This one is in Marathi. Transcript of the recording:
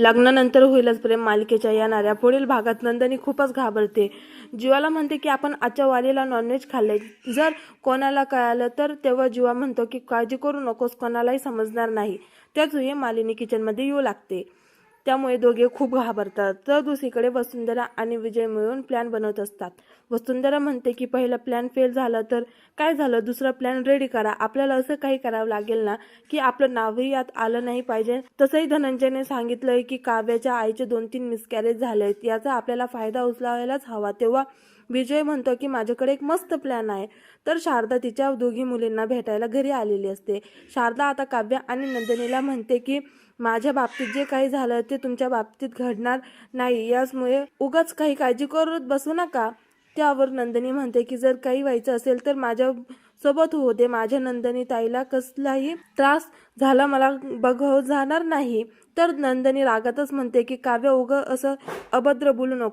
लग्नानंतर होईलच प्रेम मालिकेच्या येणाऱ्या पुढील भागात नंदिनी खूपच घाबरते. जीवाला म्हणते की आपण आजच्या वालीला नॉनव्हेज खाल्ले. जर कोणाला कळालं तर तेव्हा जीवा म्हणतो की काळजी करू नकोस, कोणालाही समजणार नाही. त्याच वेळी मालिनी किचनमध्ये येऊ लागते. त्यामुळे दोघे खूप घाबरतात. तर दुसरीकडे वसुंधरा आणि विजय मिळून प्लॅन बनवत असतात. वसुंधरा म्हणते की पहिला प्लॅन फेल झाला तर काय झालं, दुसरा प्लॅन रेडी करा. आपल्याला असं काही करावं लागेल ना की आपलं नावही यात आलं नाही पाहिजे. तसंही धनंजयने सांगितलंय की काव्याच्या आईचे 2-3 मिसकॅरेज झालेत, याचा आपल्याला फायदा उचलायलाच हवा. तेव्हा विजय म्हणतो की माझ्याकडे एक मस्त प्लॅन आहे. तर शारदा तिच्या दोघी मुलींना भेटायला घरी आलेली असते. शारदा आता काव्य आणि नंदिनीला म्हणते की माझ्या बाबतीत जे काही झालं ते तुमच्या बाबतीत घडणार नाही, याचमुळे उगाच काही काळजी करत बसू नका. त्यावर नंदिनी म्हणते की जर काही व्हायचं असेल तर माझ्या सोबत होऊ दे. माझ्या नंदिनी ताईला कसलाही त्रास झाला मला बघावं जाणार नाही. तर नंदिनी रागातच म्हणते की काव्य उगं असं अभद्र बोलू नको.